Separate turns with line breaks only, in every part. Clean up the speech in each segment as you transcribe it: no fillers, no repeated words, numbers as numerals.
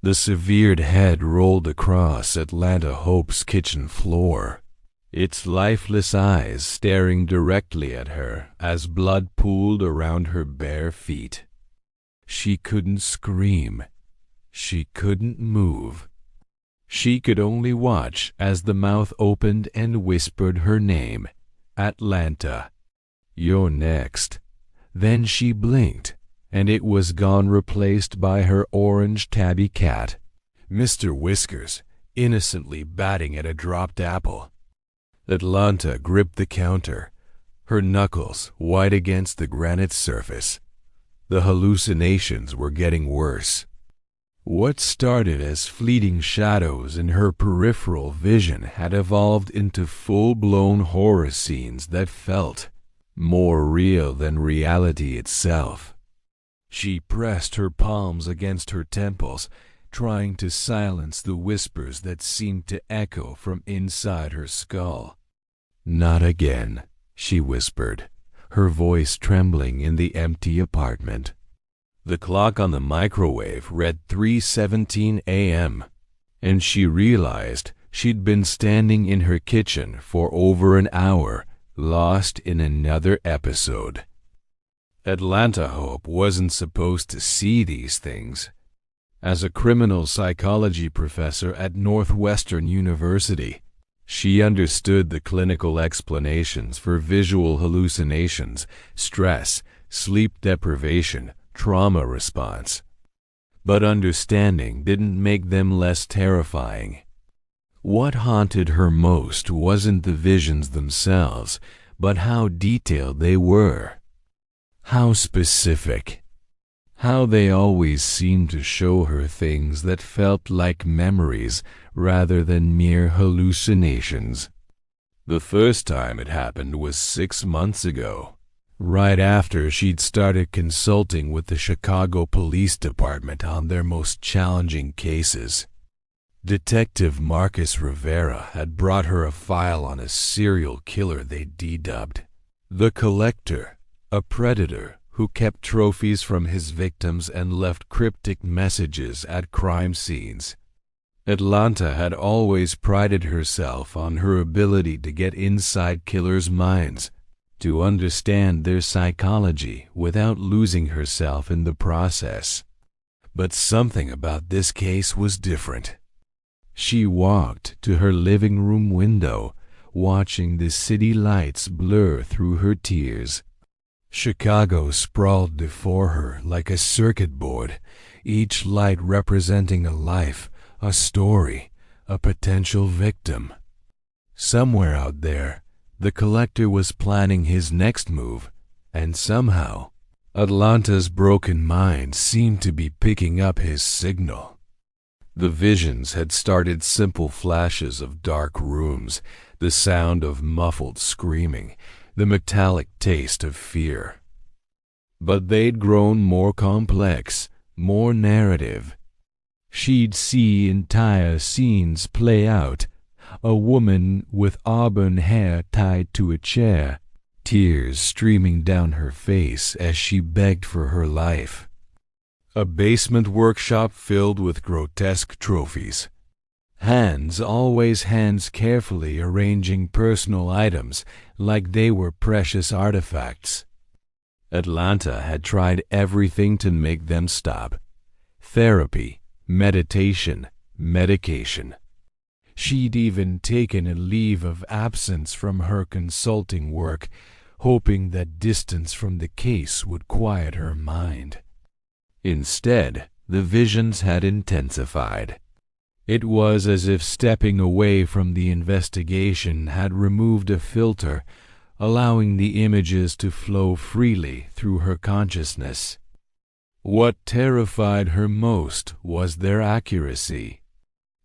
The severed head rolled across Atlanta Hope's kitchen floor, its lifeless eyes staring directly at her as blood pooled around her bare feet. She couldn't scream. She couldn't move. She could only watch as the mouth opened and whispered her name, Atlanta. "You're next." Then she blinked, and it was gone, replaced by her orange tabby cat, Mr. Whiskers, innocently batting at a dropped apple. Atlanta gripped the counter, her knuckles white against the granite surface. The hallucinations were getting worse. What started as fleeting shadows in her peripheral vision had evolved into full-blown horror scenes that felt more real than reality itself. She pressed her palms against her temples, trying to silence the whispers that seemed to echo from inside her skull. "Not again," she whispered, her voice trembling in the empty apartment. The clock on the microwave read 3:17 a.m., and she realized she'd been standing in her kitchen for over an hour, lost in another episode. Atlanta Hope wasn't supposed to see these things. As a criminal psychology professor at Northwestern University, she understood the clinical explanations for visual hallucinations, stress, sleep deprivation, trauma response. But understanding didn't make them less terrifying. What haunted her most wasn't the visions themselves, but how detailed they were. How specific. How they always seemed to show her things that felt like memories rather than mere hallucinations. The first time it happened was 6 months ago, right after she'd started consulting with the Chicago Police Department on their most challenging cases. Detective Marcus Rivera had brought her a file on a serial killer they'd dedubbed the Collector, a predator who kept trophies from his victims and left cryptic messages at crime scenes. Atlanta had always prided herself on her ability to get inside killers' minds, to understand their psychology without losing herself in the process. But something about this case was different. She walked to her living room window, watching the city lights blur through her tears. Chicago sprawled before her like a circuit board, each light representing a life, a story, a potential victim. Somewhere out there, the Collector was planning his next move, and somehow, Atlanta's broken mind seemed to be picking up his signal. The visions had started simple flashes of dark rooms, the sound of muffled screaming, the metallic taste of fear. But they'd grown more complex, more narrative. She'd see entire scenes play out, a woman with auburn hair tied to a chair, tears streaming down her face as she begged for her life. A basement workshop filled with grotesque trophies. Always hands carefully arranging personal items like they were precious artifacts. Atlanta had tried everything to make them stop. Therapy, meditation, medication. She'd even taken a leave of absence from her consulting work, hoping that distance from the case would quiet her mind. Instead, the visions had intensified. It was as if stepping away from the investigation had removed a filter, allowing the images to flow freely through her consciousness. What terrified her most was their accuracy.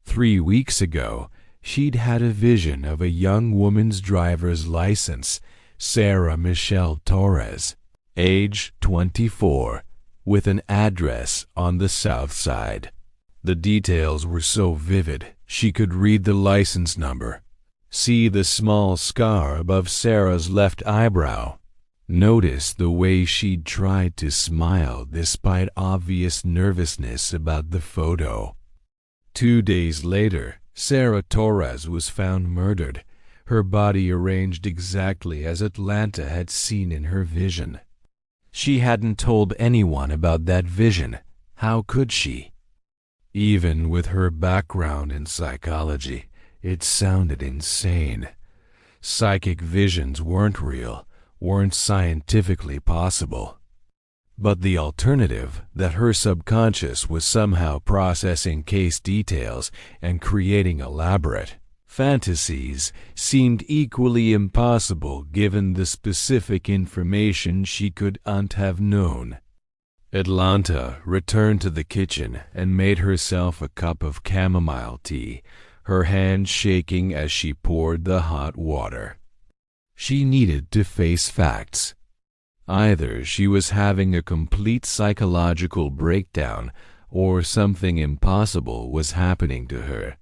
3 weeks ago, she'd had a vision of a young woman's driver's license, Sarah Michelle Torres, age 24, with an address on the South Side. The details were so vivid, she could read the license number, see the small scar above Sarah's left eyebrow, notice the way she'd tried to smile despite obvious nervousness about the photo. 2 days later, Sarah Torres was found murdered, her body arranged exactly as Atlanta had seen in her vision. She hadn't told anyone about that vision. How could she? Even with her background in psychology, it sounded insane. Psychic visions weren't real, weren't scientifically possible. But the alternative, that her subconscious was somehow processing case details and creating elaborate fantasies, seemed equally impossible given the specific information she couldn't have known. Atlanta returned to the kitchen and made herself a cup of chamomile tea, her hand shaking as she poured the hot water. She needed to face facts. Either she was having a complete psychological breakdown, or something impossible was happening to her.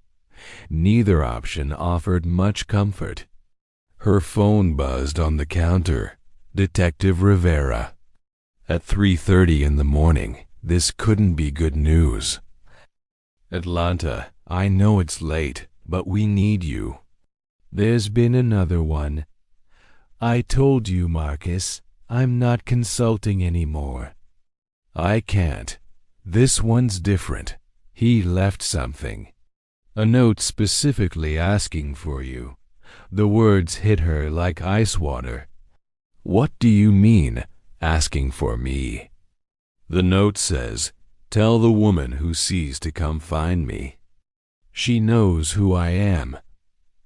Neither option offered much comfort. Her phone buzzed on the counter. Detective Rivera. At 3:30 in the morning, this couldn't be good news. Atlanta, I know it's late, but we need you. There's been another one. I told you, Marcus, I'm not consulting anymore. I can't. This one's different. He left something. A note specifically asking for you. The words hit her like ice water. What do you mean, asking for me? The note says, tell the woman who sees to come find me. She knows who I am.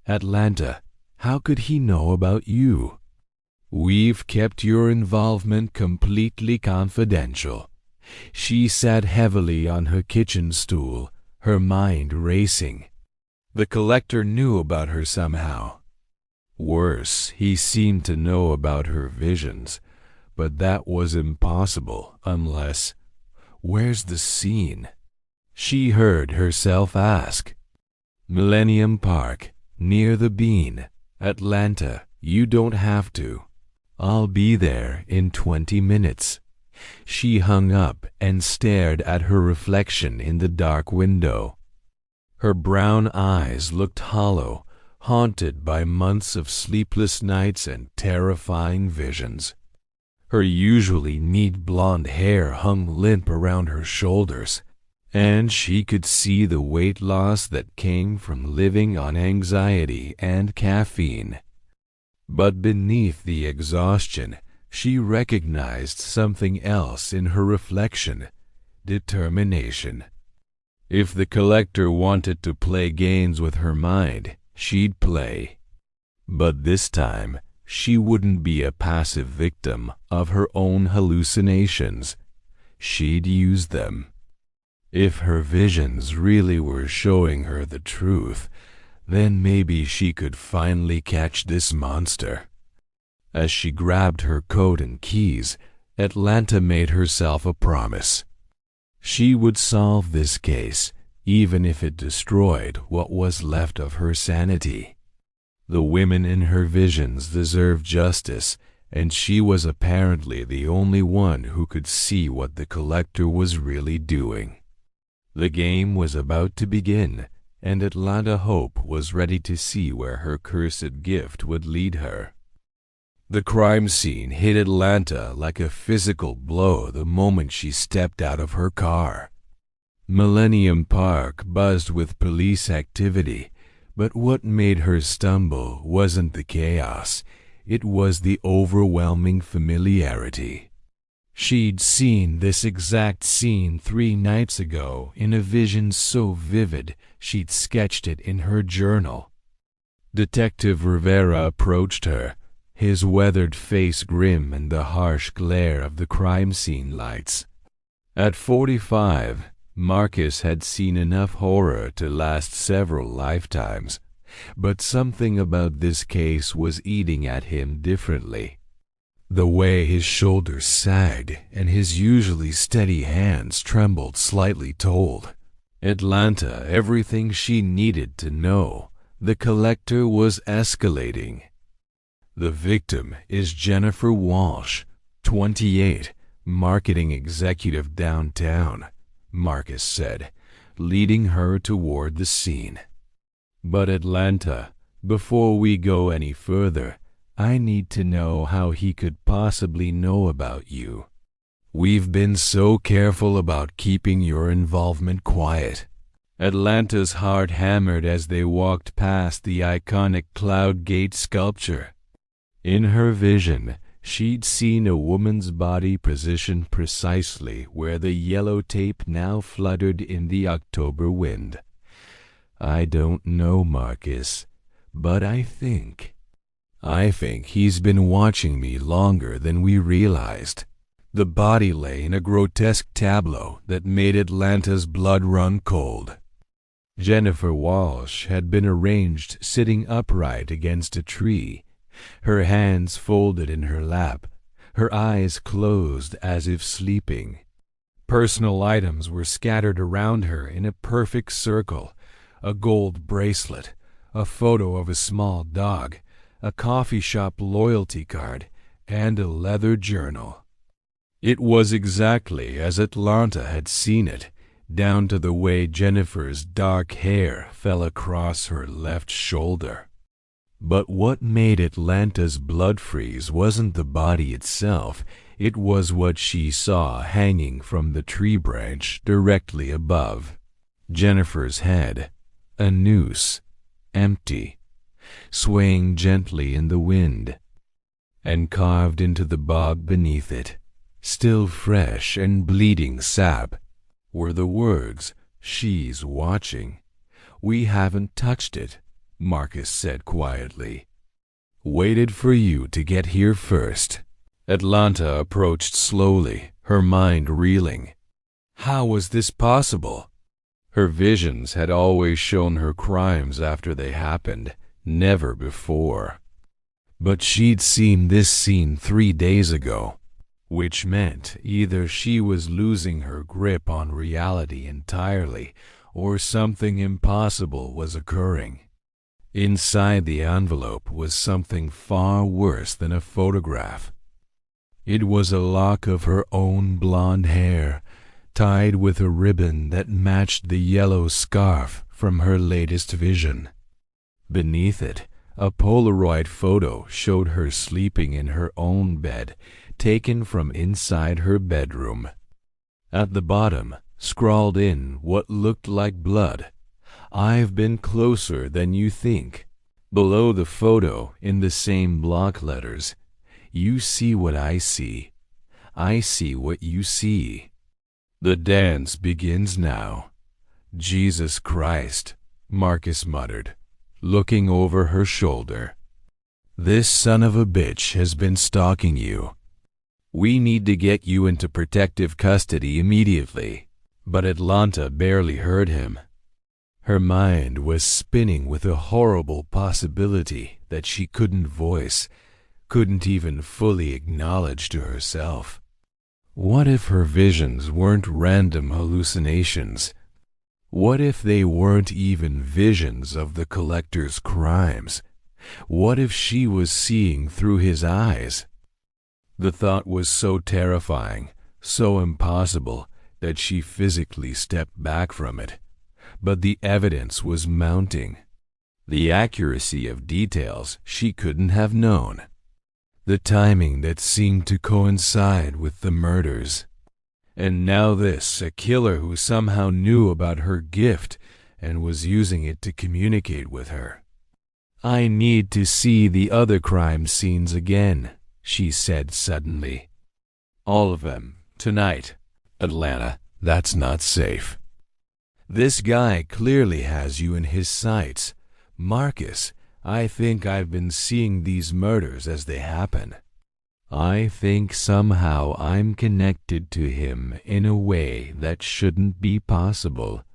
Atlanta, how could he know about you? We've kept your involvement completely confidential. She sat heavily on her kitchen stool, her mind racing. The collector knew about her somehow. Worse, he seemed to know about her visions, but that was impossible unless... Where's the scene? She heard herself ask. Millennium Park, near the Bean, Atlanta. You don't have to. I'll be there in 20 minutes. She hung up and stared at her reflection in the dark window. Her brown eyes looked hollow, haunted by months of sleepless nights and terrifying visions. Her usually neat blonde hair hung limp around her shoulders, and she could see the weight loss that came from living on anxiety and caffeine. But beneath the exhaustion, she recognized something else in her reflection: determination. If the collector wanted to play games with her mind, she'd play. But this time, she wouldn't be a passive victim of her own hallucinations. She'd use them. If her visions really were showing her the truth, then maybe she could finally catch this monster. As she grabbed her coat and keys, Atlanta made herself a promise. She would solve this case, even if it destroyed what was left of her sanity. The women in her visions deserved justice, and she was apparently the only one who could see what the collector was really doing. The game was about to begin, and Atlanta Hope was ready to see where her cursed gift would lead her. The crime scene hit Atlanta like a physical blow the moment she stepped out of her car. Millennium Park buzzed with police activity, but what made her stumble wasn't the chaos, it was the overwhelming familiarity. She'd seen this exact scene 3 nights ago in a vision so vivid she'd sketched it in her journal. Detective Rivera approached her, his weathered face grim in the harsh glare of the crime scene lights. At 45, Marcus had seen enough horror to last several lifetimes, but something about this case was eating at him differently. The way his shoulders sagged and his usually steady hands trembled slightly told Atlanta everything she needed to know. The collector was escalating. The victim is Jennifer Walsh, 28, marketing executive downtown, Marcus said, leading her toward the scene. But Atlanta, before we go any further, I need to know how he could possibly know about you. We've been so careful about keeping your involvement quiet. Atlanta's heart hammered as they walked past the iconic Cloud Gate sculpture. In her vision, she'd seen a woman's body positioned precisely where the yellow tape now fluttered in the October wind. I don't know, Marcus, but I think he's been watching me longer than we realized. The body lay in a grotesque tableau that made Atlanta's blood run cold. Jennifer Walsh had been arranged sitting upright against a tree, her hands folded in her lap, her eyes closed as if sleeping. Personal items were scattered around her in a perfect circle: a gold bracelet, a photo of a small dog, a coffee shop loyalty card, and a leather journal. It was exactly as Atlanta had seen it, down to the way Jennifer's dark hair fell across her left shoulder. But what made Atlanta's blood freeze wasn't the body itself, it was what she saw hanging from the tree branch directly above. Jennifer's head, a noose, empty, swaying gently in the wind, and carved into the bog beneath it, still fresh and bleeding sap, were the words, "She's watching." "We haven't touched it," Marcus said quietly. "Waited for you to get here first." Atlanta approached slowly, her mind reeling. How was this possible? Her visions had always shown her crimes after they happened, never before. But she'd seen this scene 3 days ago, which meant either she was losing her grip on reality entirely, or something impossible was occurring. Inside the envelope was something far worse than a photograph. It was a lock of her own blonde hair, tied with a ribbon that matched the yellow scarf from her latest vision. Beneath it, a Polaroid photo showed her sleeping in her own bed, taken from inside her bedroom. At the bottom, scrawled in what looked like blood, "I've been closer than you think." Below the photo, in the same block letters, "You see what I see. I see what you see. The dance begins now." "Jesus Christ," Marcus muttered, looking over her shoulder. "This son of a bitch has been stalking you. We need to get you into protective custody immediately." But Atlanta barely heard him. Her mind was spinning with a horrible possibility that she couldn't voice, couldn't even fully acknowledge to herself. What if her visions weren't random hallucinations? What if they weren't even visions of the collector's crimes? What if she was seeing through his eyes? The thought was so terrifying, so impossible, that she physically stepped back from it. But the evidence was mounting. The accuracy of details she couldn't have known. The timing that seemed to coincide with the murders. And now this, a killer who somehow knew about her gift and was using it to communicate with her. "I need to see the other crime scenes again," she said suddenly. "All of them, tonight." "Atlanta, that's not safe. This guy clearly has you in his sights. Marcus, I think I've been seeing these murders as they happen. I think somehow I'm connected to him in a way that shouldn't be possible."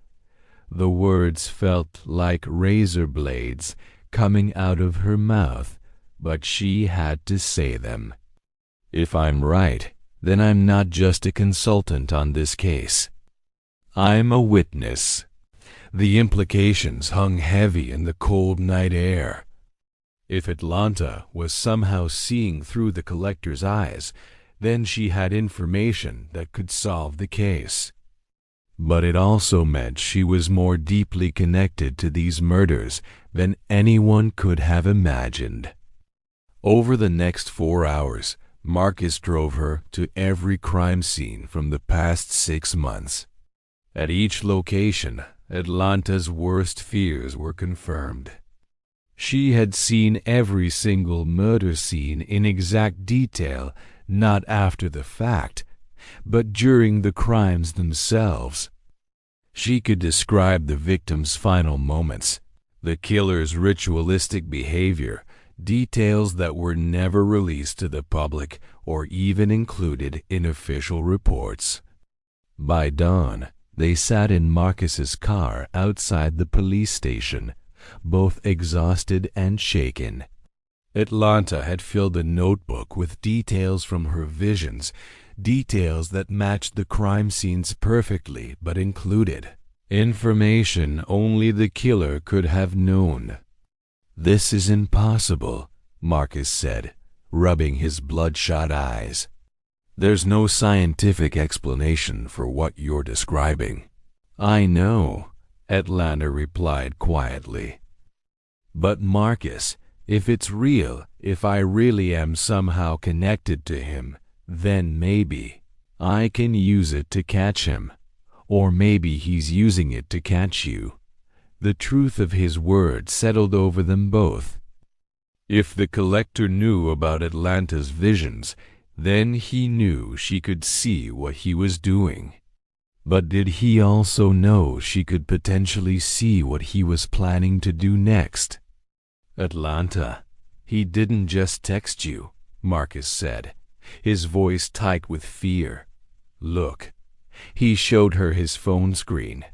The words felt like razor blades coming out of her mouth, but she had to say them. "If I'm right, then I'm not just a consultant on this case. I'm a witness." The implications hung heavy in the cold night air. If Atlanta was somehow seeing through the collector's eyes, then she had information that could solve the case. But it also meant she was more deeply connected to these murders than anyone could have imagined. Over the next 4 hours, Marcus drove her to every crime scene from the past 6 months. At each location, Atlanta's worst fears were confirmed. She had seen every single murder scene in exact detail, not after the fact, but during the crimes themselves. She could describe the victim's final moments, the killer's ritualistic behavior, details that were never released to the public or even included in official reports. By dawn, they sat in Marcus's car outside the police station, both exhausted and shaken. Atlanta had filled a notebook with details from her visions, details that matched the crime scenes perfectly but included information only the killer could have known. "This is impossible," Marcus said, rubbing his bloodshot eyes. "There's no scientific explanation for what you're describing." "I know," Atlanta replied quietly. "But Marcus, if it's real, if I really am somehow connected to him, then maybe I can use it to catch him. Or maybe he's using it to catch you." The truth of his words settled over them both. If the collector knew about Atlanta's visions, then he knew she could see what he was doing. But did he also know she could potentially see what he was planning to do next? "Atlanta, he didn't just text you," Marcus said, his voice tight with fear. "Look." He showed her his phone screen.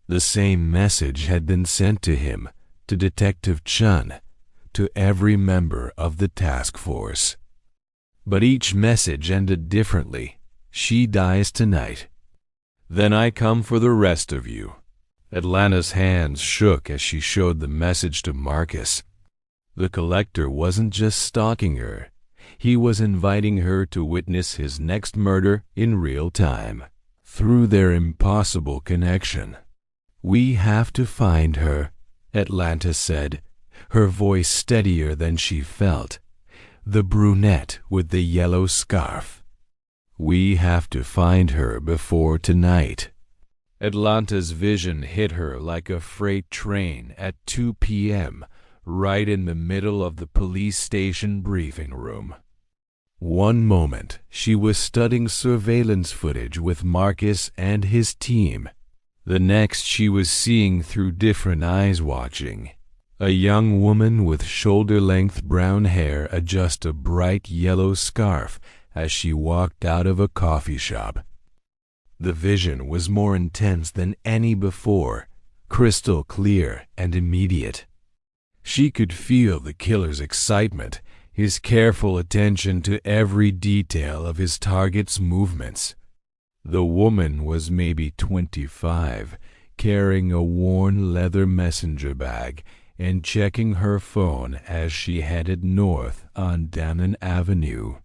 The same message had been sent to him, to Detective Chun, to every member of the task force. But each message ended differently. "She dies tonight. Then I come for the rest of you." Atlanta's hands shook as she showed the message to Marcus. The collector wasn't just stalking her. He was inviting her to witness his next murder in real time, through their impossible connection. "We have to find her," Atlanta said, her voice steadier than she felt. "The brunette with the yellow scarf. We have to find her before tonight." Atlanta's vision hit her like a freight train at 2 p.m., right in the middle of the police station briefing room. One moment, she was studying surveillance footage with Marcus and his team. The next, she was seeing through different eyes watching. A young woman with shoulder-length brown hair adjust a bright yellow scarf as she walked out of a coffee shop. The vision was more intense than any before, crystal clear and immediate. She could feel the killer's excitement, his careful attention to every detail of his target's movements. The woman was maybe 25, carrying a worn leather messenger bag and checking her phone as she headed north on Dannon Avenue.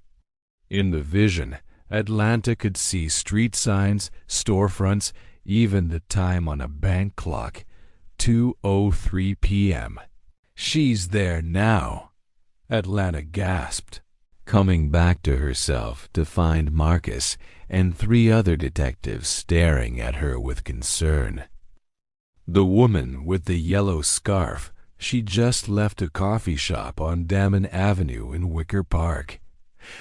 In the vision, Atlanta could see street signs, storefronts, even the time on a bank clock, 2:03 p.m. "She's there now," Atlanta gasped, coming back to herself to find Marcus and 3 other detectives staring at her with concern. The woman with the yellow scarf, she just left a coffee shop on Damon Avenue in Wicker Park.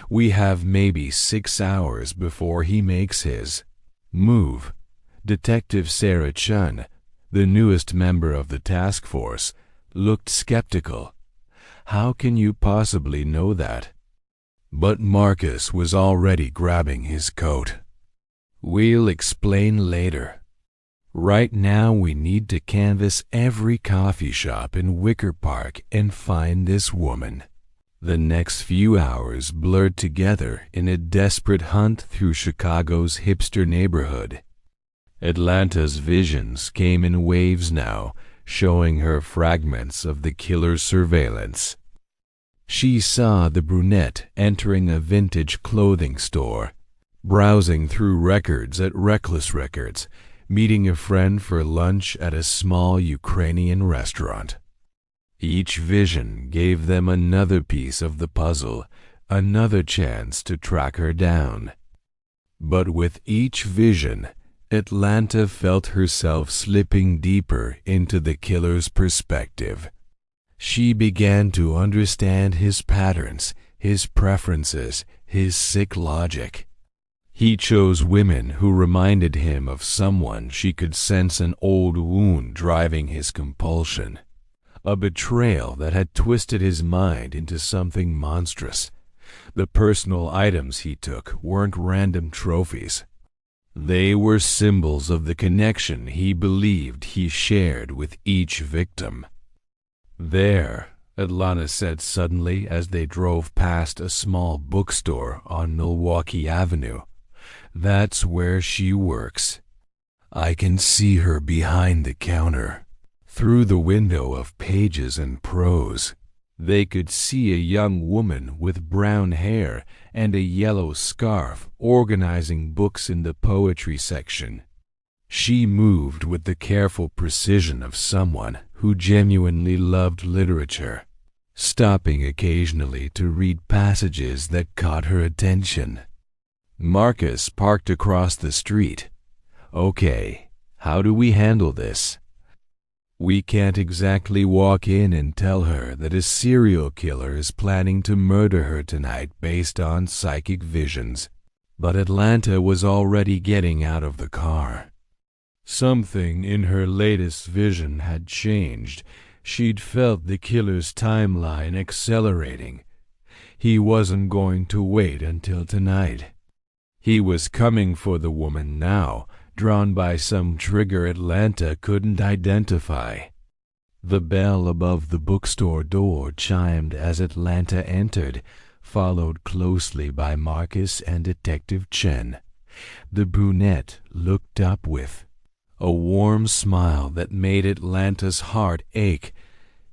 "We have maybe 6 hours before he makes his move." Detective Sarah Chun, the newest member of the task force, looked skeptical. "How can you possibly know that?" But Marcus was already grabbing his coat. "We'll explain later. Right now we need to canvass every coffee shop in Wicker Park and find this woman." The next few hours blurred together in a desperate hunt through Chicago's hipster neighborhood. Atlanta's visions came in waves now, showing her fragments of the killer's surveillance. She saw the brunette entering a vintage clothing store, browsing through records at Reckless Records, meeting a friend for lunch at a small Ukrainian restaurant. Each vision gave them another piece of the puzzle, another chance to track her down. But with each vision, Atlanta felt herself slipping deeper into the killer's perspective. She began to understand his patterns, his preferences, his sick logic. He chose women who reminded him of someone she could sense an old wound driving his compulsion, a betrayal that had twisted his mind into something monstrous. The personal items he took weren't random trophies. They were symbols of the connection he believed he shared with each victim. "There," Atlanta said suddenly as they drove past a small bookstore on Milwaukee Avenue. "That's where she works. I can see her behind the counter." Through the window of Pages and Prose, they could see a young woman with brown hair and a yellow scarf organizing books in the poetry section. She moved with the careful precision of someone who genuinely loved literature, stopping occasionally to read passages that caught her attention. Marcus parked across the street. "Okay, how do we handle this?" "We can't exactly walk in and tell her that a serial killer is planning to murder her tonight based on psychic visions." But Atlanta was already getting out of the car. Something in her latest vision had changed. She'd felt the killer's timeline accelerating. He wasn't going to wait until tonight. He was coming for the woman now, drawn by some trigger Atlanta couldn't identify. The bell above the bookstore door chimed as Atlanta entered, followed closely by Marcus and Detective Chen. The brunette looked up with a warm smile that made Atlanta's heart ache.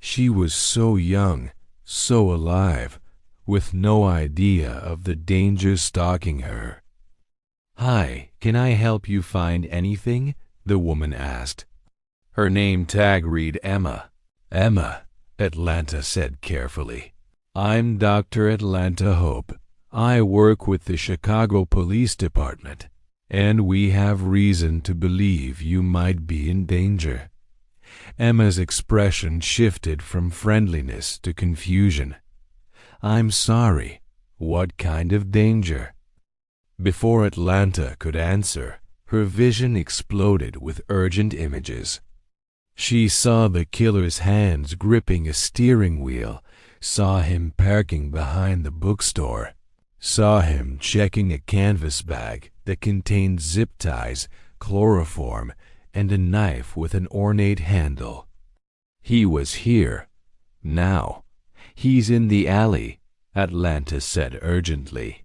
She was so young, so alive, with no idea of the danger stalking her. "Hi, can I help you find anything?" the woman asked. Her name tag read Emma. "Emma," Atlanta said carefully. "I'm Dr. Atlanta Hope. I work with the Chicago Police Department, and we have reason to believe you might be in danger." Emma's expression shifted from friendliness to confusion. "I'm sorry. What kind of danger?" Before Atlanta could answer, her vision exploded with urgent images. She saw the killer's hands gripping a steering wheel, saw him parking behind the bookstore, saw him checking a canvas bag that contained zip ties, chloroform, and a knife with an ornate handle. He was here. Now. "He's in the alley," Atlanta said urgently.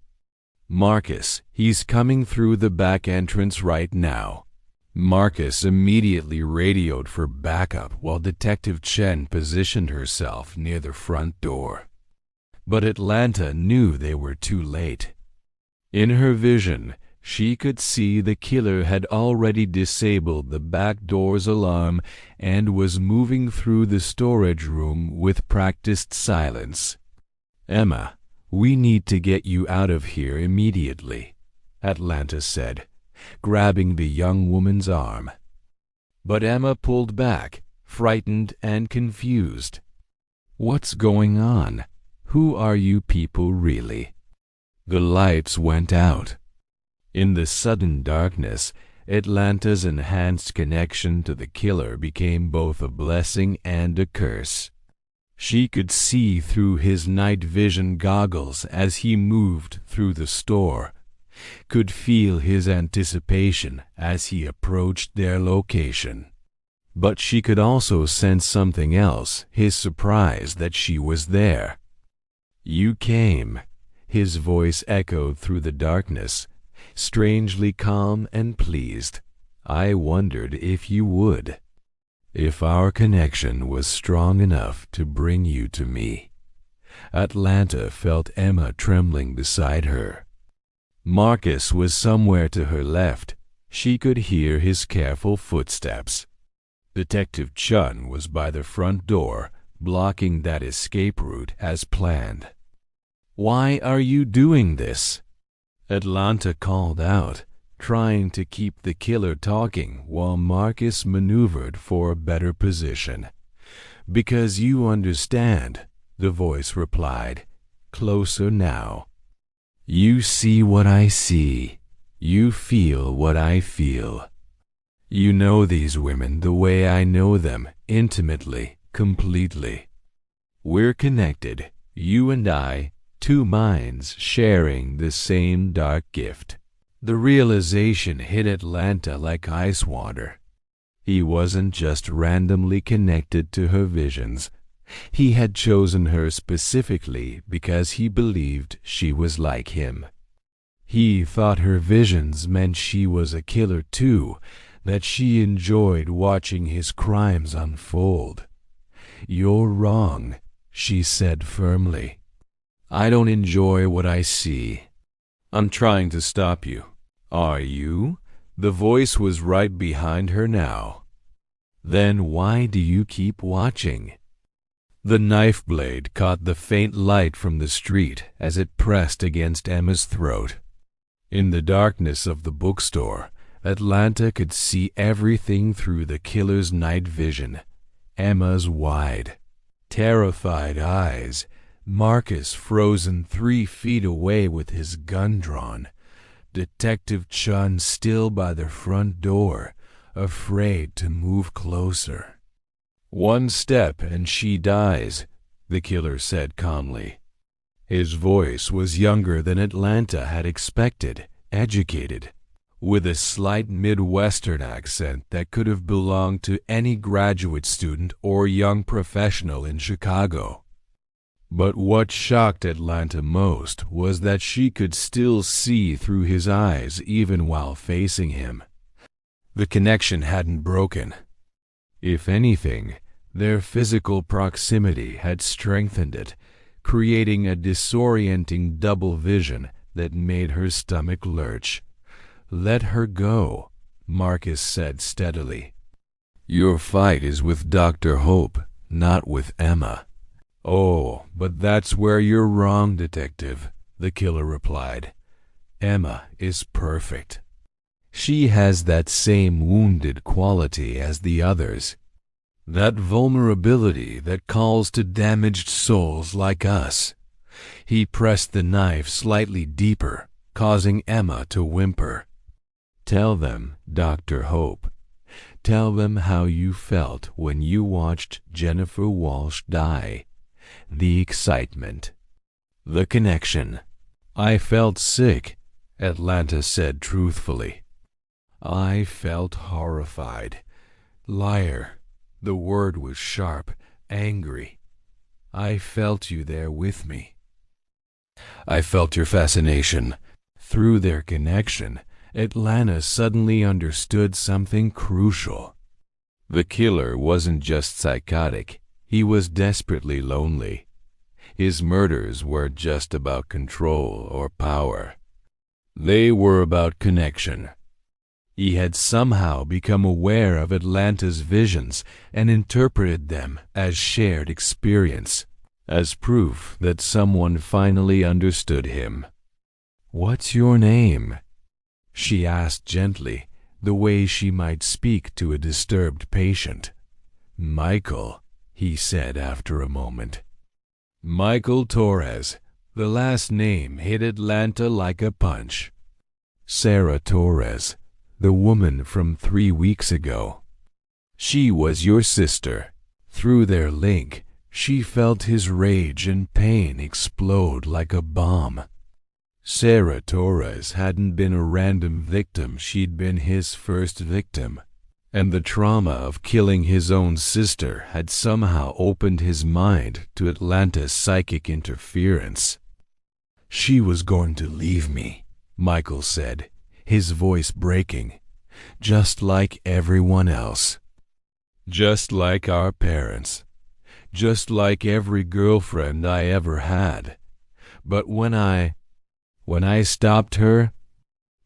"Marcus, he's coming through the back entrance right now." Marcus immediately radioed for backup while Detective Chen positioned herself near the front door. But Atlanta knew they were too late. In her vision, she could see the killer had already disabled the back door's alarm and was moving through the storage room with practiced silence. "Emma, we need to get you out of here immediately," Atlanta said, grabbing the young woman's arm. But Emma pulled back, frightened and confused. "What's going on? Who are you people really?" The lights went out. In the sudden darkness, Atlanta's enhanced connection to the killer became both a blessing and a curse. She could see through his night vision goggles as he moved through the store, could feel his anticipation as he approached their location. But she could also sense something else, his surprise that she was there. "You came," his voice echoed through the darkness, strangely calm and pleased. "I wondered if you would. If our connection was strong enough to bring you to me." Atlanta felt Emma trembling beside her. Marcus was somewhere to her left, She could hear his careful footsteps. Detective Chun was by the front door, blocking that escape route as planned. "Why are you doing this?" Atlanta called out, trying to keep the killer talking while Marcus maneuvered for a better position. "Because you understand," the voice replied, closer now. "You see what I see. You feel what I feel. You know these women the way I know them, intimately, completely. We're connected, you and I, two minds sharing the same dark gift." The realization hit Atlanta like ice water. He wasn't just randomly connected to her visions. He had chosen her specifically because he believed she was like him. He thought her visions meant she was a killer too, that she enjoyed watching his crimes unfold. "You're wrong," she said firmly. "I don't enjoy what I see." "I'm trying to stop you." "Are you?" The voice was right behind her now. "Then why do you keep watching?" The knife blade caught the faint light from the street as it pressed against Emma's throat. In the darkness of the bookstore, Atlanta could see everything through the killer's night vision. Emma's wide, terrified eyes, Marcus frozen 3 feet away with his gun drawn, Detective Chun still by the front door, afraid to move closer. "One step and she dies," the killer said calmly. His voice was younger than Atlanta had expected, educated, with a slight Midwestern accent that could have belonged to any graduate student or young professional in Chicago. But what shocked Atlanta most was that she could still see through his eyes even while facing him. The connection hadn't broken. If anything, their physical proximity had strengthened it, creating a disorienting double vision that made her stomach lurch. "Let her go," Marcus said steadily. "Your fight is with Dr. Hope, not with Emma." "Oh, but that's where you're wrong, Detective," the killer replied. "Emma is perfect. She has that same wounded quality as the others, that vulnerability that calls to damaged souls like us." He pressed the knife slightly deeper, causing Emma to whimper. "Tell them, Dr. Hope. Tell them how you felt when you watched Jennifer Walsh die. The excitement. The connection." "I felt sick," Atlanta said truthfully. "I felt horrified. Liar." The word was sharp, angry. "I felt you there with me. I felt your fascination." Through their connection, Atlanta suddenly understood something crucial. The killer wasn't just psychotic, he was desperately lonely. His murders weren't just about control or power. They were about connection. He had somehow become aware of Atlanta's visions and interpreted them as shared experience, as proof that someone finally understood him. "What's your name?" she asked gently, the way she might speak to a disturbed patient. "Michael," he said after a moment. "Michael Torres." The last name hit Atlanta like a punch. "Sarah Torres, the woman from 3 weeks ago. She was your sister." Through their link, she felt his rage and pain explode like a bomb. Sarah Torres hadn't been a random victim, she'd been his first victim. And the trauma of killing his own sister had somehow opened his mind to Atlanta's psychic interference. "She was going to leave me," Michael said, his voice breaking. "Just like everyone else. Just like our parents. Just like every girlfriend I ever had. But when I stopped her,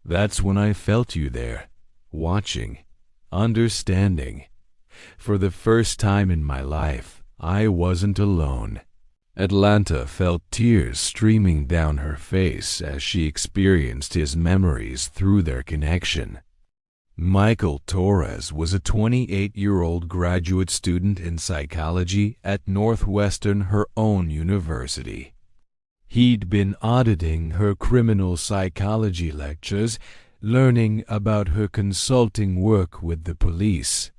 that's when I felt you there. watching, understanding. For the first time in my life, I wasn't alone. Atlanta felt tears streaming down her face as she experienced his memories through their connection. Michael Torres was a 28-year-old graduate student in psychology at Northwestern, her own university. He'd been auditing her criminal psychology lectures, learning about her consulting work with the police.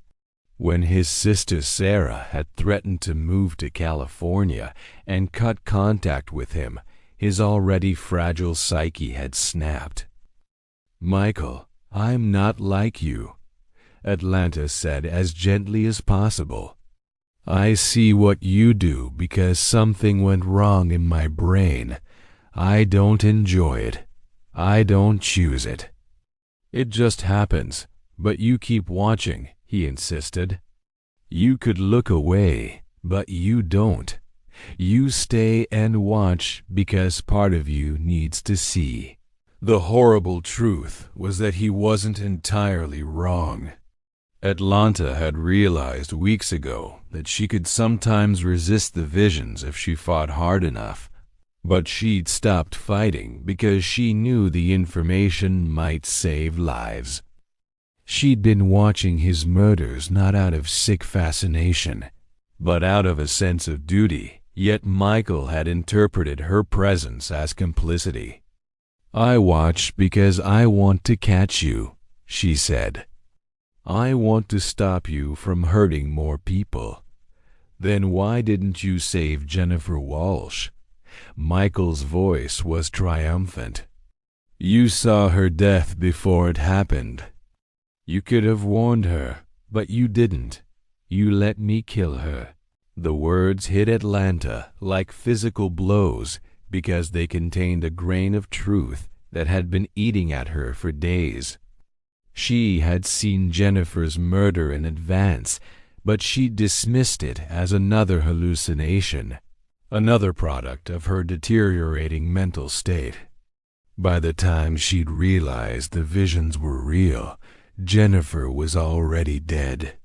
When his sister Sarah had threatened to move to California and cut contact with him, his already fragile psyche had snapped. "Michael, I'm not like you," Atlanta said as gently as possible. "I see what you do because something went wrong in my brain. I don't enjoy it. I don't choose it. It just happens, but you keep watching," he insisted. "You could look away, but you don't. You stay and watch because part of you needs to see." The horrible truth was that he wasn't entirely wrong. Atlanta had realized weeks ago that she could sometimes resist the visions if she fought hard enough, but she'd stopped fighting because she knew the information might save lives. She'd been watching his murders not out of sick fascination, but out of a sense of duty, yet Michael had interpreted her presence as complicity. "I watch because I want to catch you," she said. "I want to stop you from hurting more people." "Then why didn't you save Jennifer Walsh?" Michael's voice was triumphant. "You saw her death before it happened. You could have warned her, but you didn't. You let me kill her." The words hit Atlanta like physical blows because they contained a grain of truth that had been eating at her for days. She had seen Jennifer's murder in advance, but she dismissed it as another hallucination, another product of her deteriorating mental state. By the time she'd realized the visions were real, Jennifer was already dead.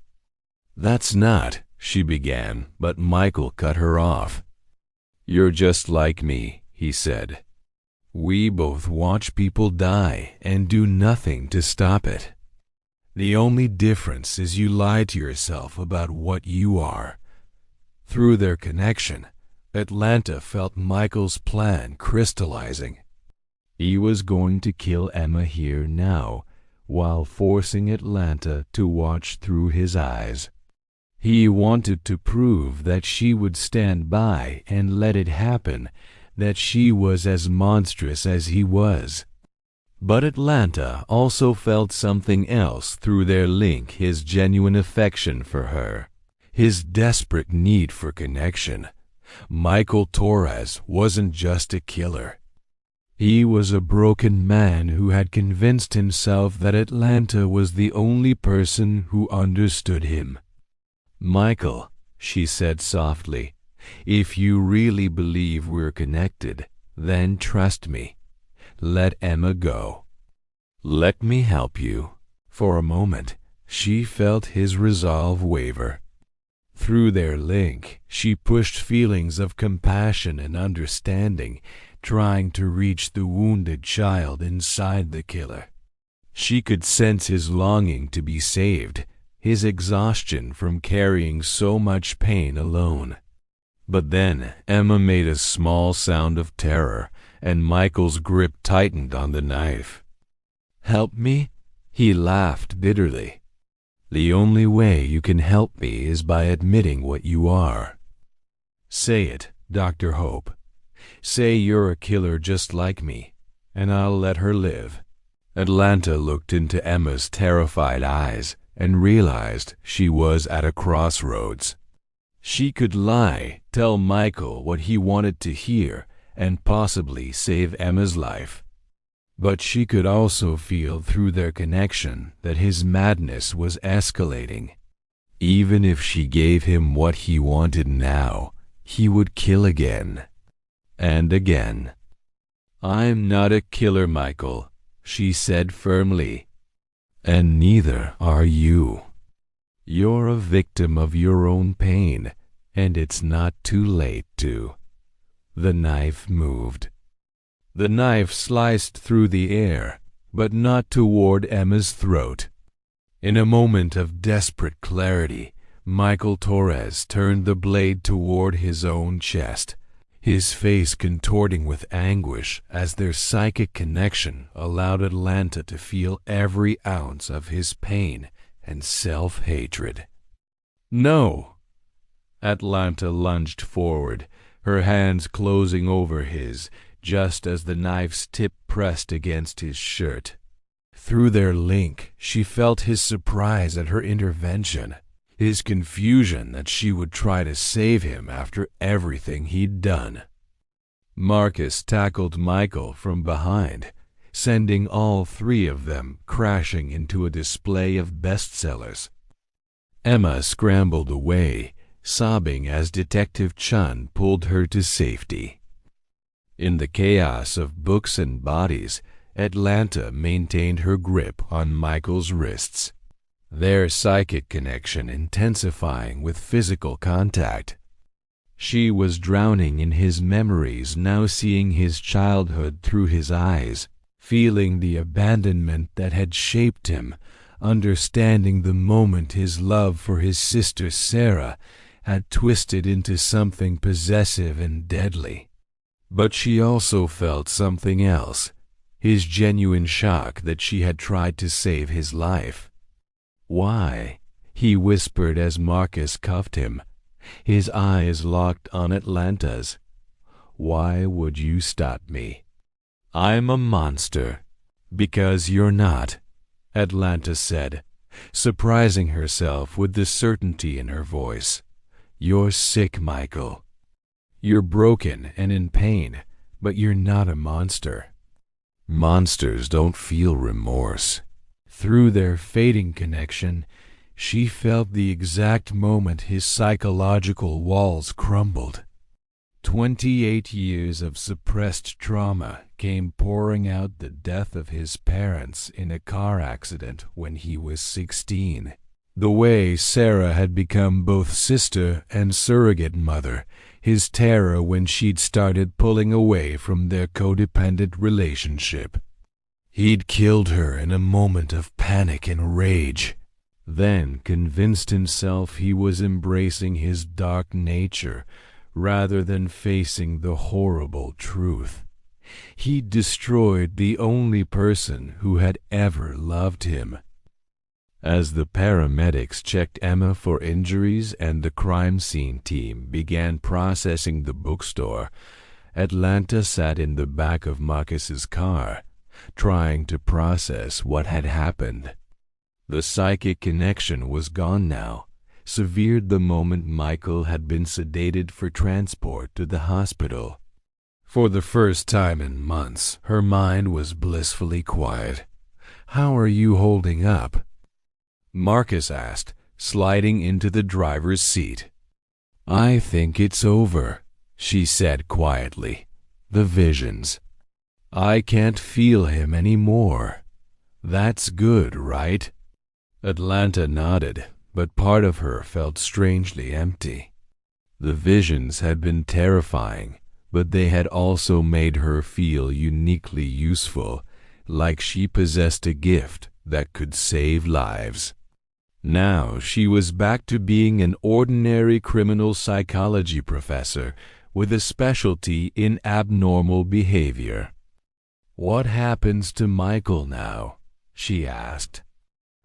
"That's not," she began, but Michael cut her off. "You're just like me," he said. "We both watch people die and do nothing to stop it. The only difference is you lie to yourself about what you are." Through their connection, Atlanta felt Michael's plan crystallizing. He was going to kill Emma here now, while forcing Atlanta to watch through his eyes. He wanted to prove that she would stand by and let it happen, that she was as monstrous as he was. But Atlanta also felt something else through their link: his genuine affection for her, his desperate need for connection. Michael Torres wasn't just a killer. He was a broken man who had convinced himself that Atlanta was the only person who understood him. "Michael," she said softly, "if you really believe we're connected, then trust me. Let Emma go. Let me help you." For a moment, she felt his resolve waver. Through their link, she pushed feelings of compassion and understanding, trying to reach the wounded child inside the killer. She could sense his longing to be saved, his exhaustion from carrying so much pain alone. But then Emma made a small sound of terror, and Michael's grip tightened on the knife. "Help me?" He laughed bitterly. "The only way you can help me is by admitting what you are. Say it, Dr. Hope. Say you're a killer just like me, and I'll let her live." Atlanta looked into Emma's terrified eyes and realized she was at a crossroads. She could lie, tell Michael what he wanted to hear, and possibly save Emma's life. But she could also feel through their connection that his madness was escalating. Even if she gave him what he wanted now, he would kill again. And again. "I'm not a killer, Michael," she said firmly. And neither are you. You're a victim of your own pain, and it's not too late to. The knife moved. The knife sliced through the air, but not toward Emma's throat. In a moment of desperate clarity, Michael Torres turned the blade toward his own chest, his face contorting with anguish as their psychic connection allowed Atlanta to feel every ounce of his pain and self-hatred. "No!" Atlanta lunged forward, her hands closing over his, just as the knife's tip pressed against his shirt. Through their link, she felt his surprise at her intervention, his confusion that she would try to save him after everything he'd done. Marcus tackled Michael from behind, sending all three of them crashing into a display of bestsellers. Emma scrambled away, sobbing as Detective Chun pulled her to safety. In the chaos of books and bodies, Atlanta maintained her grip on Michael's wrists, their psychic connection intensifying with physical contact. She was drowning in his memories, now seeing his childhood through his eyes, feeling the abandonment that had shaped him, understanding the moment his love for his sister Sarah had twisted into something possessive and deadly. But she also felt something else, his genuine shock that she had tried to save his life. "Why?" he whispered as Marcus cuffed him, his eyes locked on Atlanta's. "Why would you stop me?" "I'm a monster." "Because you're not," Atlanta said, surprising herself with the certainty in her voice. "You're sick, Michael. You're broken and in pain, but you're not a monster." Monsters don't feel remorse. Through their fading connection, she felt the exact moment his psychological walls crumbled. 28 years of suppressed trauma came pouring out, the death of his parents in a car accident when he was 16. The way Sarah had become both sister and surrogate mother, his terror when she'd started pulling away from their codependent relationship. He'd killed her in a moment of panic and rage, then convinced himself he was embracing his dark nature rather than facing the horrible truth. He'd destroyed the only person who had ever loved him. As the paramedics checked Emma for injuries and the crime scene team began processing the bookstore, Atlanta sat in the back of Marcus's car, trying to process what had happened. The psychic connection was gone now, severed the moment Michael had been sedated for transport to the hospital. For the first time in months, her mind was blissfully quiet. "How are you holding up?" Marcus asked, sliding into the driver's seat. "I think it's over," she said quietly. "The visions. I can't feel him anymore. That's good, right?" Atlanta nodded, but part of her felt strangely empty. The visions had been terrifying, but they had also made her feel uniquely useful, like she possessed a gift that could save lives. Now she was back to being an ordinary criminal psychology professor with a specialty in abnormal behavior. "What happens to Michael now?" she asked.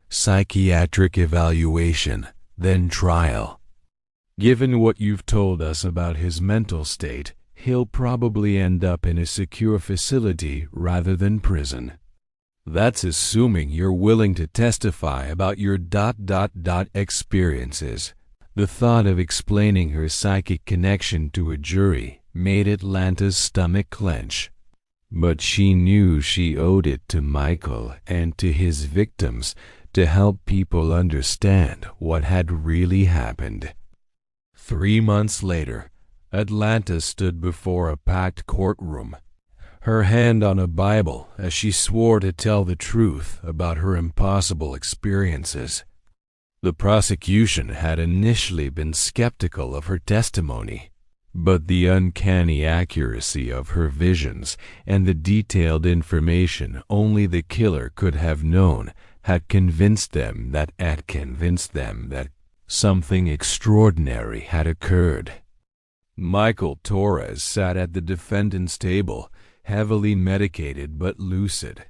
"Psychiatric evaluation, then trial. Given what you've told us about his mental state, he'll probably end up in a secure facility rather than prison. That's assuming you're willing to testify about your ... experiences." The thought of explaining her psychic connection to a jury made Atlanta's stomach clench. But she knew she owed it to Michael and to his victims to help people understand what had really happened. 3 months later, Atlanta stood before a packed courtroom. her hand on a Bible as she swore to tell the truth about her impossible experiences. The prosecution had initially been skeptical of her testimony, but the uncanny accuracy of her visions and the detailed information only the killer could have known had convinced them that something extraordinary had occurred. Michael Torres sat at the defendant's table, heavily medicated but lucid.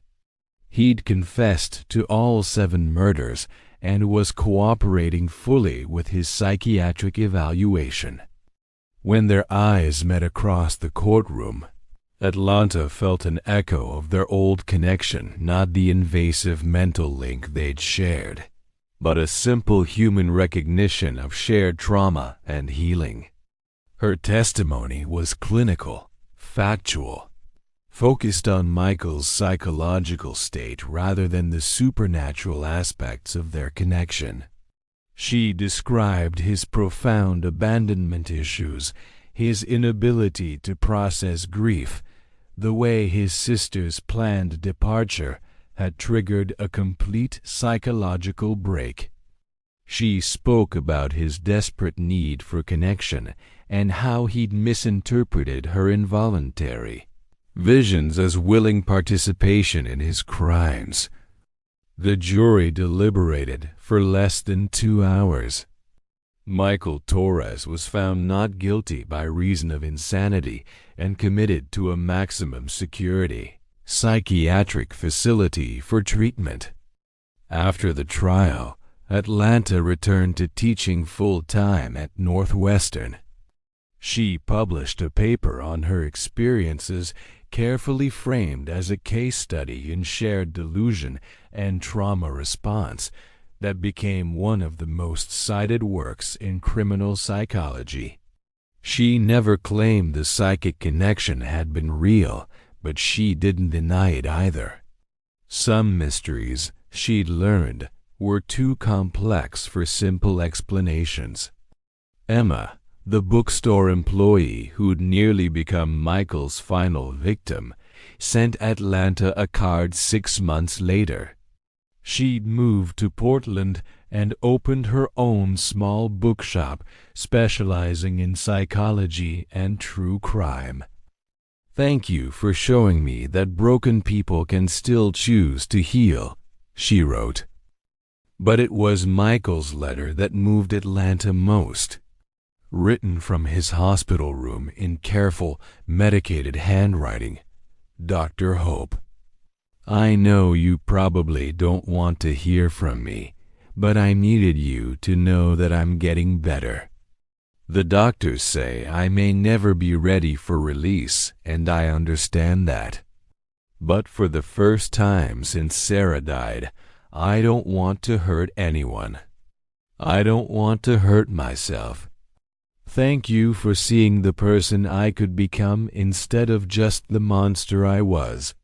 He'd confessed to all 7 murders and was cooperating fully with his psychiatric evaluation. When their eyes met across the courtroom, Atlanta felt an echo of their old connection, not the invasive mental link they'd shared, but a simple human recognition of shared trauma and healing. Her testimony was clinical, factual, focused on Michael's psychological state rather than the supernatural aspects of their connection. She described his profound abandonment issues, his inability to process grief, the way his sister's planned departure had triggered a complete psychological break. She spoke about his desperate need for connection and how he'd misinterpreted her involuntary visions as willing participation in his crimes. The jury deliberated for less than 2 hours. Michael Torres was found not guilty by reason of insanity and committed to a maximum security psychiatric facility for treatment. After the trial, Atlanta returned to teaching full-time at Northwestern. She published a paper on her experiences, carefully framed as a case study in shared delusion and trauma response, that became one of the most cited works in criminal psychology. She never claimed the psychic connection had been real, but she didn't deny it either. Some mysteries, she'd learned, were too complex for simple explanations. Emma, the bookstore employee who'd nearly become Michael's final victim, sent Atlanta a card 6 months later. She'd moved to Portland and opened her own small bookshop specializing in psychology and true crime. "Thank you for showing me that broken people can still choose to heal," she wrote. But it was Michael's letter that moved Atlanta most. Written from his hospital room in careful, medicated handwriting, Dr. Hope. "I know you probably don't want to hear from me, but I needed you to know that I'm getting better. The doctors say I may never be ready for release, and I understand that. But for the first time since Sarah died, I don't want to hurt anyone. I don't want to hurt myself. Thank you for seeing the person I could become instead of just the monster I was.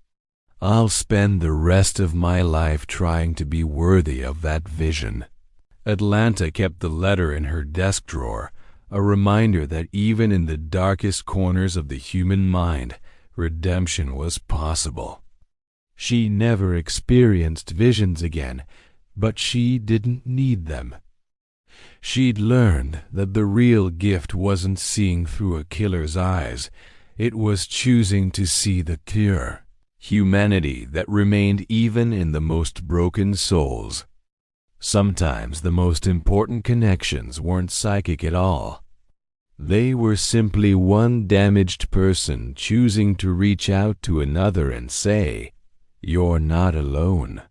I'll spend the rest of my life trying to be worthy of that vision." Atlanta kept the letter in her desk drawer, a reminder that even in the darkest corners of the human mind, redemption was possible. She never experienced visions again, but she didn't need them. She'd learned that the real gift wasn't seeing through a killer's eyes. It was choosing to see the cure, humanity that remained even in the most broken souls. Sometimes the most important connections weren't psychic at all. They were simply one damaged person choosing to reach out to another and say, "You're not alone."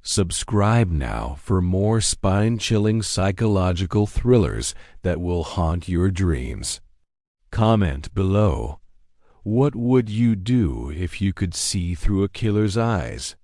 Subscribe now for more spine-chilling psychological thrillers that will haunt your dreams. Comment below. What would you do if you could see through a killer's eyes?